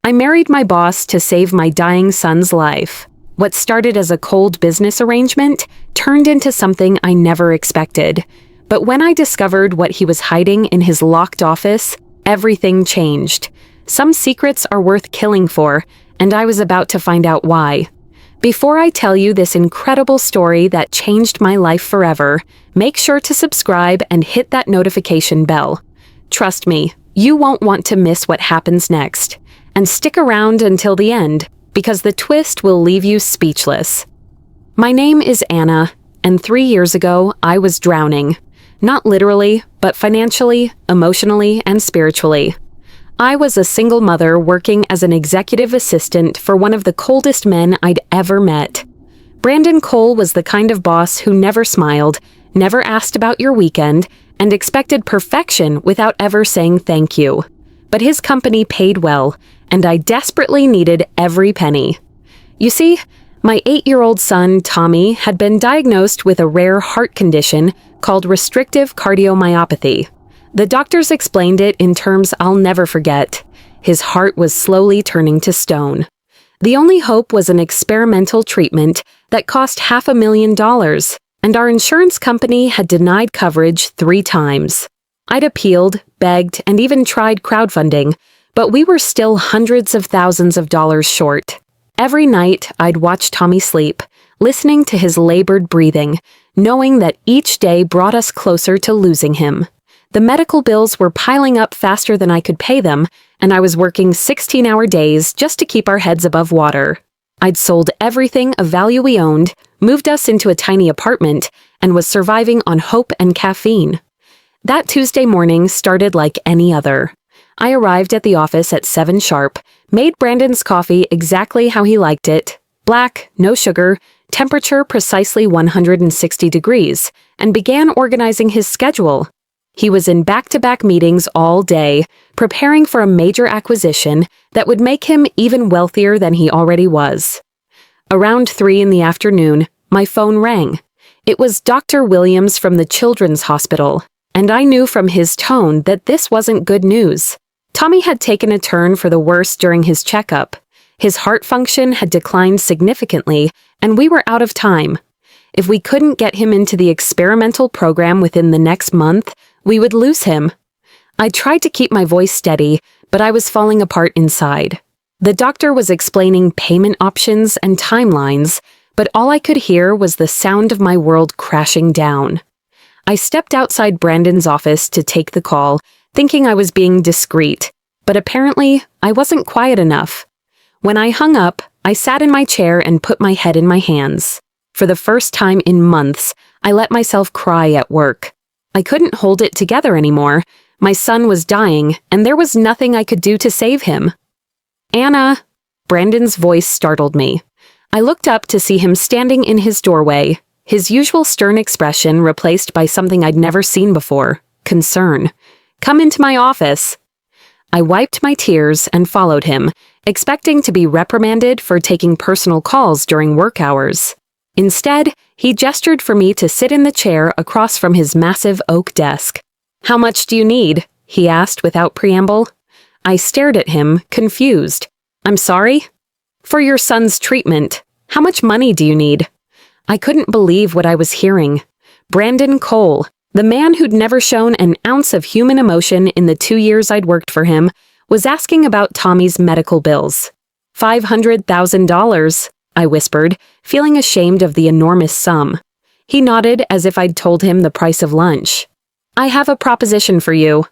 I married my boss to save my dying son's life. What started as a cold business arrangement turned into something I never expected. But when I discovered what he was hiding in his locked office, everything changed. Some secrets are worth killing for, and I was about to find out why. Before I tell you this incredible story that changed my life forever, make sure to subscribe and hit that notification bell. Trust me, you won't want to miss what happens next. And stick around until the end, because the twist will leave you speechless. My name is Anna, and 3 years ago, I was drowning. Not literally, but financially, emotionally, and spiritually. I was a single mother working as an executive assistant for one of the coldest men I'd ever met. Brandon Cole was the kind of boss who never smiled, never asked about your weekend, and expected perfection without ever saying thank you. But his company paid well, and I desperately needed every penny. You see, my 8-year-old son, Tommy, had been diagnosed with a rare heart condition called restrictive cardiomyopathy. The doctors explained it in terms I'll never forget. His heart was slowly turning to stone. The only hope was an experimental treatment that cost $500,000, and our insurance company had denied coverage 3 times. I'd appealed, begged, and even tried crowdfunding, but we were still hundreds of thousands of dollars short. Every night, I'd watch Tommy sleep, listening to his labored breathing, knowing that each day brought us closer to losing him. The medical bills were piling up faster than I could pay them, and I was working 16-hour days just to keep our heads above water. I'd sold everything of value we owned, moved us into a tiny apartment, and was surviving on hope and caffeine. That Tuesday morning started like any other. I arrived at the office at 7 sharp, made Brandon's coffee exactly how he liked it, black, no sugar, temperature precisely 160 degrees, and began organizing his schedule. He was in back-to-back meetings all day, preparing for a major acquisition that would make him even wealthier than he already was. Around 3 in the afternoon, my phone rang. It was Dr. Williams from the Children's Hospital, and I knew from his tone that this wasn't good news. Tommy had taken a turn for the worse during his checkup. His heart function had declined significantly, and we were out of time. If we couldn't get him into the experimental program within the next month, we would lose him. I tried to keep my voice steady, but I was falling apart inside. The doctor was explaining payment options and timelines, but all I could hear was the sound of my world crashing down. I stepped outside Brandon's office to take the call, thinking I was being discreet, but apparently I wasn't quiet enough. When I hung up, I sat in my chair and put my head in my hands. For the first time in months, I let myself cry at work. I couldn't hold it together anymore. My son was dying, and there was nothing I could do to save him. "Anna!" Brandon's voice startled me. I looked up to see him standing in his doorway, his usual stern expression replaced by something I'd never seen before, concern. "Come into my office." I wiped my tears and followed him, expecting to be reprimanded for taking personal calls during work hours. Instead, he gestured for me to sit in the chair across from his massive oak desk. "How much do you need?" he asked without preamble. I stared at him, confused. "I'm sorry?" "For your son's treatment. How much money do you need?" I couldn't believe what I was hearing. Brandon Cole, the man who'd never shown an ounce of human emotion in the 2 years I'd worked for him, was asking about Tommy's medical bills. $500,000, I whispered, feeling ashamed of the enormous sum. He nodded as if I'd told him the price of lunch. "I have a proposition for you."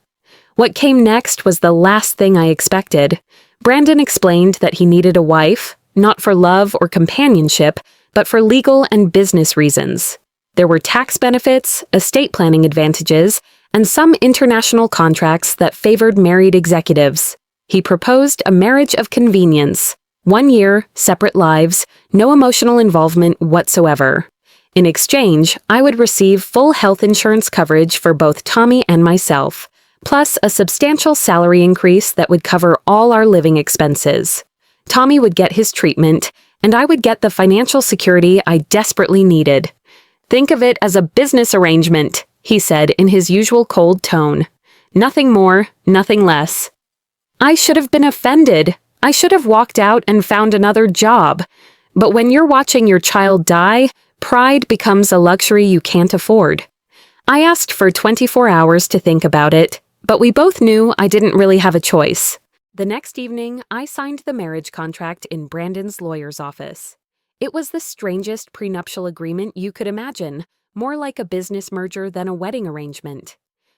What came next was the last thing I expected. Brandon explained that he needed a wife, not for love or companionship, but for legal and business reasons. There were tax benefits, estate planning advantages, and some international contracts that favored married executives. He proposed a marriage of convenience. 1 year, separate lives, no emotional involvement whatsoever. In exchange, I would receive full health insurance coverage for both Tommy and myself, plus a substantial salary increase that would cover all our living expenses. Tommy would get his treatment, and I would get the financial security I desperately needed. "Think of it as a business arrangement," he said in his usual cold tone. "Nothing more, nothing less." I should have been offended. I should have walked out and found another job. But when you're watching your child die, pride becomes a luxury you can't afford. I asked for 24 hours to think about it, but we both knew I didn't really have a choice. The next evening, I signed the marriage contract in Brandon's lawyer's office. It was the strangest prenuptial agreement you could imagine, more like a business merger than a wedding arrangement.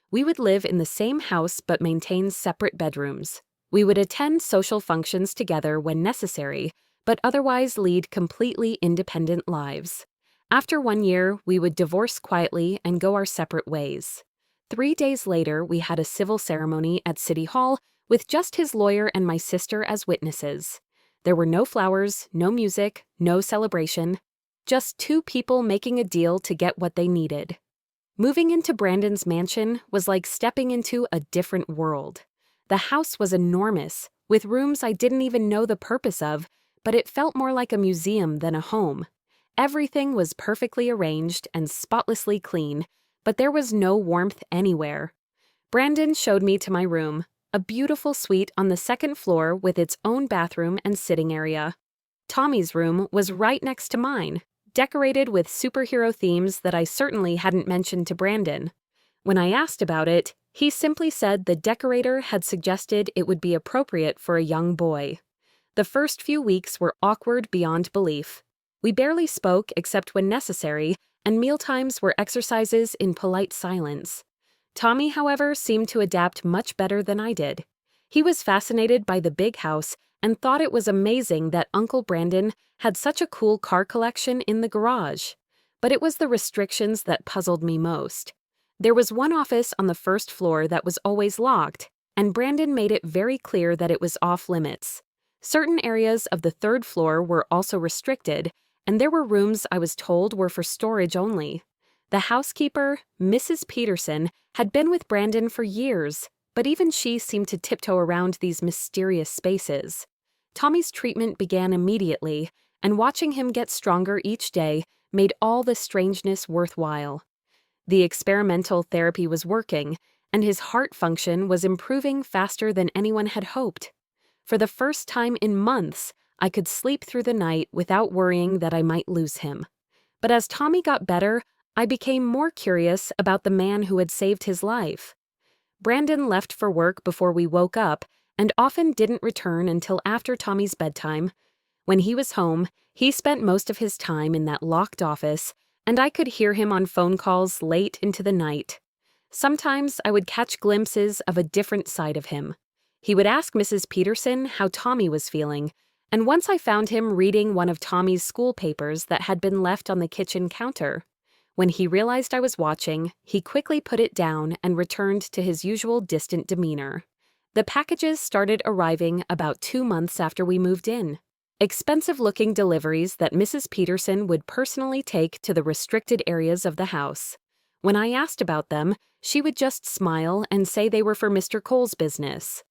We would live in the same house but maintain separate bedrooms. We would attend social functions together when necessary, but otherwise lead completely independent lives. After 1 year, we would divorce quietly and go our separate ways. 3 days later, we had a civil ceremony at City Hall with just his lawyer and my sister as witnesses. There were no flowers, no music, no celebration, just two people making a deal to get what they needed. Moving into Brandon's mansion was like stepping into a different world. The house was enormous, with rooms I didn't even know the purpose of, but it felt more like a museum than a home. Everything was perfectly arranged and spotlessly clean, but there was no warmth anywhere. Brandon showed me to my room, a beautiful suite on the second floor with its own bathroom and sitting area. Tommy's room was right next to mine, decorated with superhero themes that I certainly hadn't mentioned to Brandon. When I asked about it, he simply said the decorator had suggested it would be appropriate for a young boy. The first few weeks were awkward beyond belief. We barely spoke except when necessary, and mealtimes were exercises in polite silence. Tommy, however, seemed to adapt much better than I did. He was fascinated by the big house and thought it was amazing that Uncle Brandon had such a cool car collection in the garage. But it was the restrictions that puzzled me most. There was one office on the first floor that was always locked, and Brandon made it very clear that it was off limits. Certain areas of the third floor were also restricted, and there were rooms I was told were for storage only. The housekeeper, Mrs. Peterson, had been with Brandon for years, but even she seemed to tiptoe around these mysterious spaces. Tommy's treatment began immediately, and watching him get stronger each day made all the strangeness worthwhile. The experimental therapy was working, and his heart function was improving faster than anyone had hoped. For the first time in months, I could sleep through the night without worrying that I might lose him. But as Tommy got better, I became more curious about the man who had saved his life. Brandon left for work before we woke up and often didn't return until after Tommy's bedtime. When he was home, he spent most of his time in that locked office, and I could hear him on phone calls late into the night. Sometimes I would catch glimpses of a different side of him. He would ask Mrs. Peterson how Tommy was feeling, and once I found him reading one of Tommy's school papers that had been left on the kitchen counter. When he realized I was watching, he quickly put it down and returned to his usual distant demeanor. The packages started arriving about 2 months after we moved in. Expensive-looking deliveries that Mrs. Peterson would personally take to the restricted areas of the house. When I asked about them, she would just smile and say they were for Mr. Cole's business.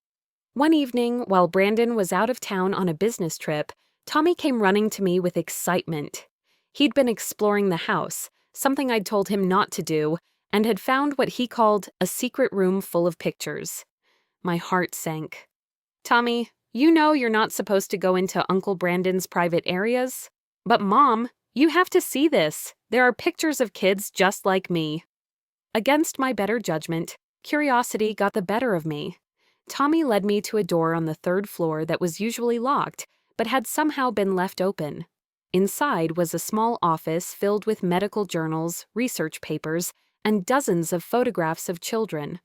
One evening, while Brandon was out of town on a business trip, Tommy came running to me with excitement. He'd been exploring the house, something I'd told him not to do, and had found what he called a secret room full of pictures. My heart sank. "Tommy, you know you're not supposed to go into Uncle Brandon's private areas. But Mom, you have to see this. There are pictures of kids just like me." Against my better judgment, curiosity got the better of me. Tommy led me to a door on the third floor that was usually locked, but had somehow been left open. Inside was a small office filled with medical journals, research papers, and dozens of photographs of children.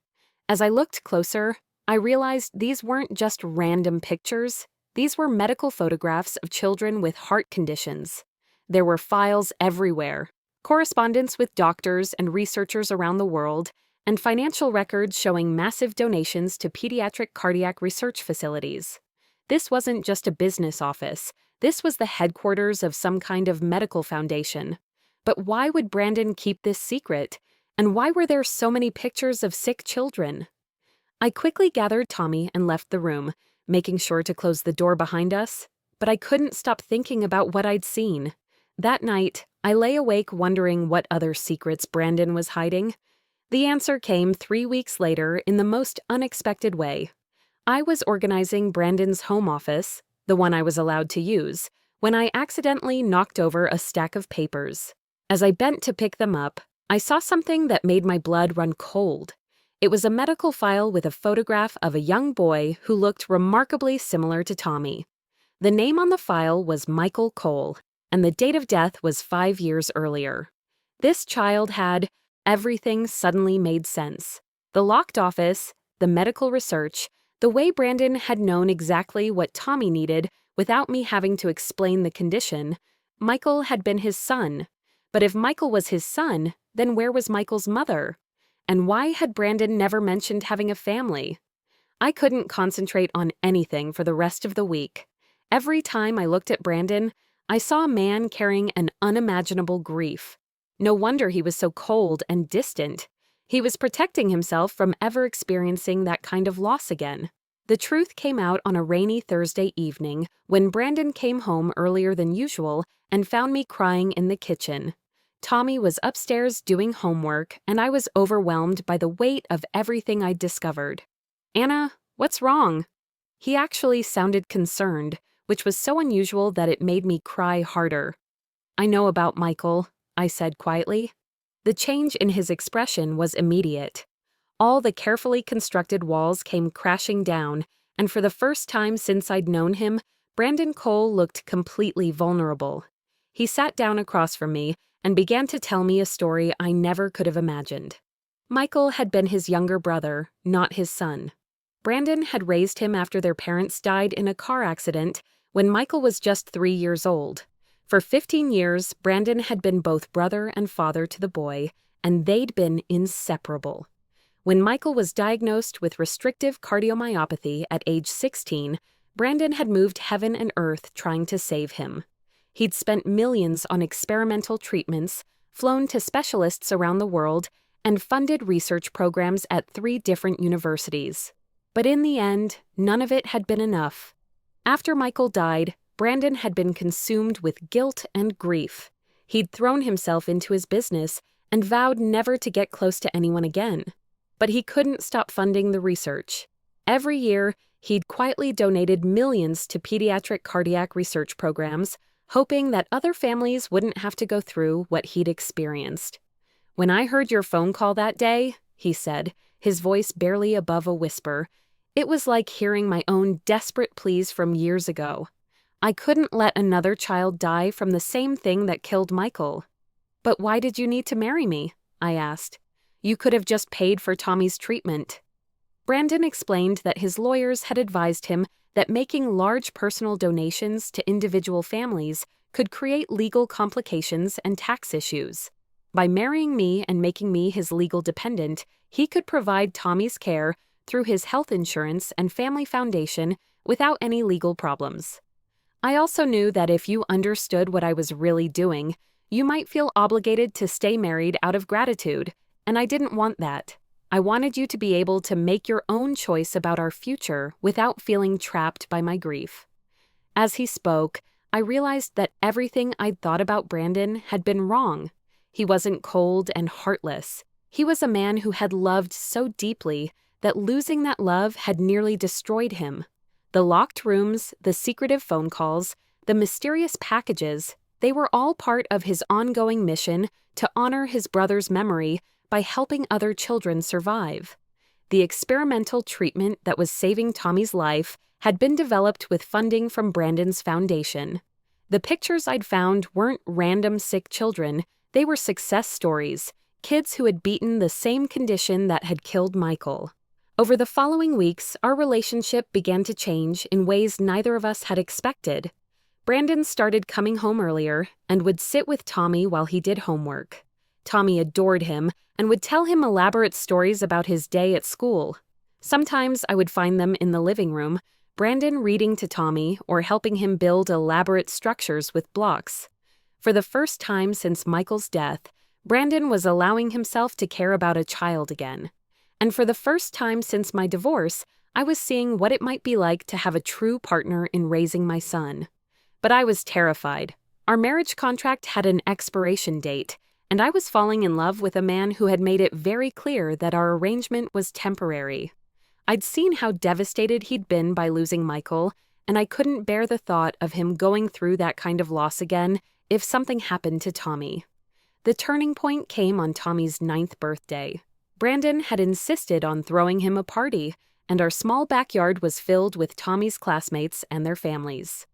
As I looked closer, I realized these weren't just random pictures. These were medical photographs of children with heart conditions. There were files everywhere, correspondence with doctors and researchers around the world, and financial records showing massive donations to pediatric cardiac research facilities. This wasn't just a business office. This was the headquarters of some kind of medical foundation. But why would Brandon keep this secret? And why were there so many pictures of sick children? I quickly gathered Tommy and left the room, making sure to close the door behind us. But I couldn't stop thinking about what I'd seen. That night, I lay awake wondering what other secrets Brandon was hiding. The answer came 3 weeks later in the most unexpected way. I was organizing Brandon's home office, the one I was allowed to use, when I accidentally knocked over a stack of papers. As I bent to pick them up, I saw something that made my blood run cold. It was a medical file with a photograph of a young boy who looked remarkably similar to Tommy. The name on the file was Michael Cole, and the date of death was 5 years earlier. This child had... Everything suddenly made sense. The locked office, the medical research, the way Brandon had known exactly what Tommy needed without me having to explain the condition. Michael had been his son. But if Michael was his son, then where was Michael's mother? And why had Brandon never mentioned having a family? I couldn't concentrate on anything for the rest of the week. Every time I looked at Brandon, I saw a man carrying an unimaginable grief. No wonder he was so cold and distant. He was protecting himself from ever experiencing that kind of loss again. The truth came out on a rainy Thursday evening when Brandon came home earlier than usual and found me crying in the kitchen. Tommy was upstairs doing homework, and I was overwhelmed by the weight of everything I'd discovered. "Anna, what's wrong?" He actually sounded concerned, which was so unusual that it made me cry harder. "I know about Michael," I said quietly. The change in his expression was immediate. All the carefully constructed walls came crashing down, and for the first time since I'd known him, Brandon Cole looked completely vulnerable. He sat down across from me and began to tell me a story I never could have imagined. Michael had been his younger brother, not his son. Brandon had raised him after their parents died in a car accident when Michael was just 3 years old. For 15 years, Brandon had been both brother and father to the boy, and they'd been inseparable. When Michael was diagnosed with restrictive cardiomyopathy at age 16, Brandon had moved heaven and earth trying to save him. He'd spent millions on experimental treatments, flown to specialists around the world, and funded research programs at 3 different universities. But in the end, none of it had been enough. After Michael died, Brandon had been consumed with guilt and grief. He'd thrown himself into his business and vowed never to get close to anyone again. But he couldn't stop funding the research. Every year, he'd quietly donated millions to pediatric cardiac research programs, hoping that other families wouldn't have to go through what he'd experienced. "When I heard your phone call that day," he said, his voice barely above a whisper, "it was like hearing my own desperate pleas from years ago. I couldn't let another child die from the same thing that killed Michael." "But why did you need to marry me?" I asked. "You could have just paid for Tommy's treatment." Brandon explained that his lawyers had advised him that making large personal donations to individual families could create legal complications and tax issues. By marrying me and making me his legal dependent, he could provide Tommy's care through his health insurance and family foundation without any legal problems. I also knew that if you understood what I was really doing, you might feel obligated to stay married out of gratitude, and I didn't want that. I wanted you to be able to make your own choice about our future without feeling trapped by my grief. As he spoke, I realized that everything I'd thought about Brandon had been wrong. He wasn't cold and heartless. He was a man who had loved so deeply that losing that love had nearly destroyed him. The locked rooms, the secretive phone calls, the mysterious packages, they were all part of his ongoing mission to honor his brother's memory by helping other children survive. The experimental treatment that was saving Tommy's life had been developed with funding from Brandon's foundation. The pictures I'd found weren't random sick children, they were success stories, kids who had beaten the same condition that had killed Michael. Over the following weeks, our relationship began to change in ways neither of us had expected. Brandon started coming home earlier and would sit with Tommy while he did homework. Tommy adored him and would tell him elaborate stories about his day at school. Sometimes I would find them in the living room, Brandon reading to Tommy or helping him build elaborate structures with blocks. For the first time since Michael's death, Brandon was allowing himself to care about a child again. And for the first time since my divorce, I was seeing what it might be like to have a true partner in raising my son. But I was terrified. Our marriage contract had an expiration date, and I was falling in love with a man who had made it very clear that our arrangement was temporary. I'd seen how devastated he'd been by losing Michael, and I couldn't bear the thought of him going through that kind of loss again if something happened to Tommy. The turning point came on Tommy's 9th birthday. Brandon had insisted on throwing him a party, and our small backyard was filled with Tommy's classmates and their families.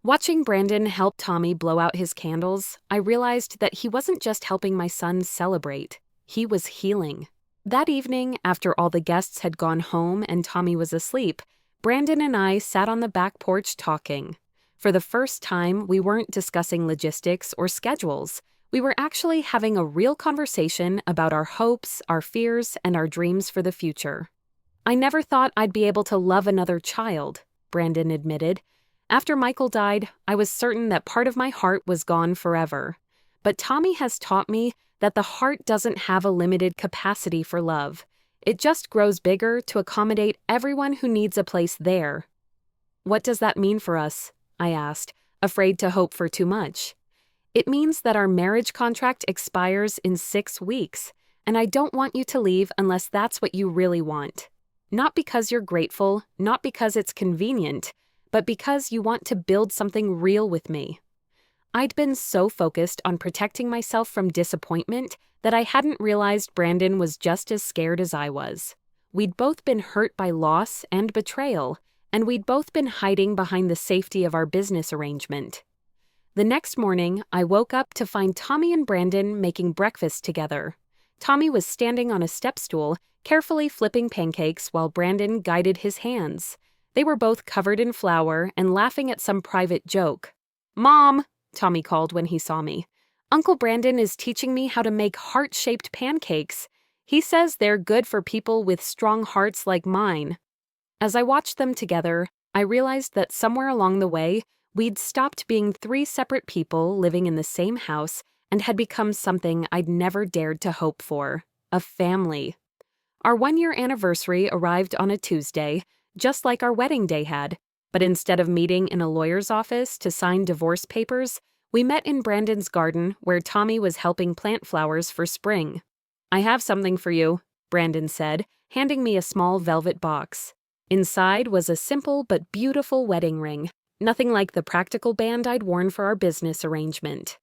Watching Brandon help Tommy blow out his candles, I realized that he wasn't just helping my son celebrate, he was healing. That evening, after all the guests had gone home and Tommy was asleep, Brandon and I sat on the back porch talking. For the first time, we weren't discussing logistics or schedules. We were actually having a real conversation about our hopes, our fears, and our dreams for the future. "I never thought I'd be able to love another child," Brandon admitted. "After Michael died, I was certain that part of my heart was gone forever. But Tommy has taught me that the heart doesn't have a limited capacity for love. It just grows bigger to accommodate everyone who needs a place there." "What does that mean for us?" I asked, afraid to hope for too much. "It means that our marriage contract expires in 6 weeks, and I don't want you to leave unless that's what you really want. Not because you're grateful, not because it's convenient, but because you want to build something real with me." I'd been so focused on protecting myself from disappointment that I hadn't realized Brandon was just as scared as I was. We'd both been hurt by loss and betrayal, and we'd both been hiding behind the safety of our business arrangement. The next morning, I woke up to find Tommy and Brandon making breakfast together. Tommy was standing on a step stool, carefully flipping pancakes while Brandon guided his hands. They were both covered in flour and laughing at some private joke. "Mom," Tommy called when he saw me, "Uncle Brandon is teaching me how to make heart-shaped pancakes. He says they're good for people with strong hearts like mine." As I watched them together, I realized that somewhere along the way, we'd stopped being 3 separate people living in the same house and had become something I'd never dared to hope for: a family. Our 1-year anniversary arrived on a Tuesday, just like our wedding day had, but instead of meeting in a lawyer's office to sign divorce papers, we met in Brandon's garden where Tommy was helping plant flowers for spring. "I have something for you," Brandon said, handing me a small velvet box. Inside was a simple but beautiful wedding ring, nothing like the practical band I'd worn for our business arrangement.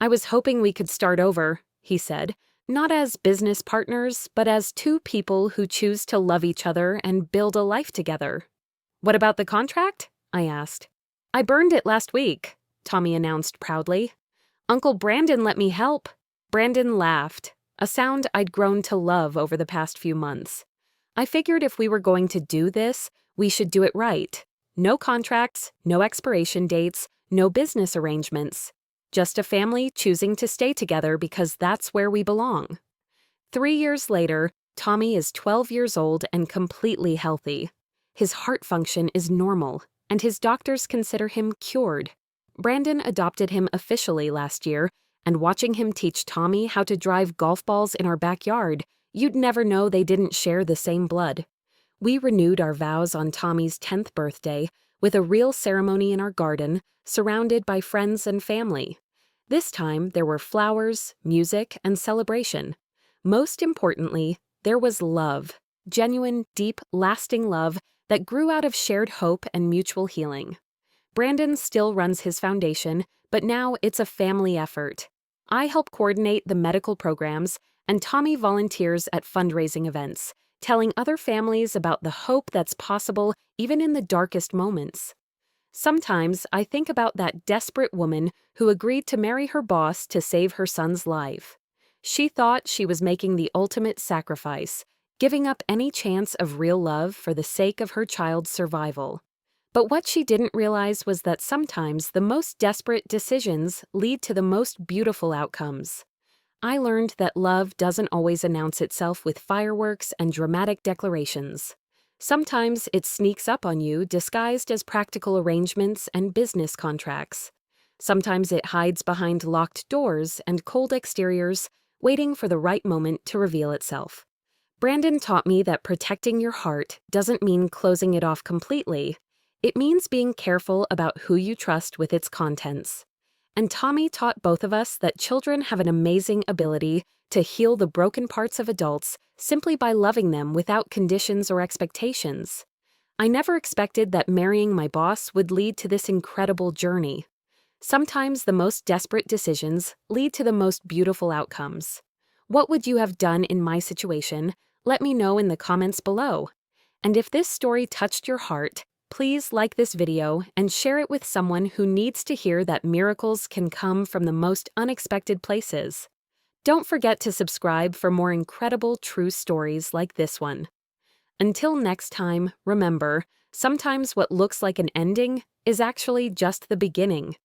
"I was hoping we could start over," he said, "not as business partners, but as 2 people who choose to love each other and build a life together." "What about the contract?" I asked. "I burned it last week," Tommy announced proudly. "Uncle Brandon let me help." Brandon laughed, a sound I'd grown to love over the past few months. I figured if we were going to do this, we should do it right. No contracts, no expiration dates, no business arrangements. Just a family choosing to stay together because that's where we belong. 3 years later, Tommy is 12 years old and completely healthy. His heart function is normal, and his doctors consider him cured. Brandon adopted him officially last year, and watching him teach Tommy how to drive golf balls in our backyard, you'd never know they didn't share the same blood. We renewed our vows on Tommy's 10th birthday with a real ceremony in our garden, surrounded by friends and family. This time, there were flowers, music, and celebration. Most importantly, there was love, genuine, deep, lasting love that grew out of shared hope and mutual healing. Brandon still runs his foundation, but now it's a family effort. I help coordinate the medical programs, and Tommy volunteers at fundraising events, telling other families about the hope that's possible even in the darkest moments. Sometimes I think about that desperate woman who agreed to marry her boss to save her son's life. She thought she was making the ultimate sacrifice, giving up any chance of real love for the sake of her child's survival. But what she didn't realize was that sometimes the most desperate decisions lead to the most beautiful outcomes. I learned that love doesn't always announce itself with fireworks and dramatic declarations. Sometimes it sneaks up on you disguised as practical arrangements and business contracts. Sometimes it hides behind locked doors and cold exteriors, waiting for the right moment to reveal itself. Brandon taught me that protecting your heart doesn't mean closing it off completely. It means being careful about who you trust with its contents. And Tommy taught both of us that children have an amazing ability to heal the broken parts of adults simply by loving them without conditions or expectations. I never expected that marrying my boss would lead to this incredible journey. Sometimes the most desperate decisions lead to the most beautiful outcomes. What would you have done in my situation? Let me know in the comments below. And if this story touched your heart, please like this video and share it with someone who needs to hear that miracles can come from the most unexpected places. Don't forget to subscribe for more incredible true stories like this one. Until next time, remember, sometimes what looks like an ending is actually just the beginning.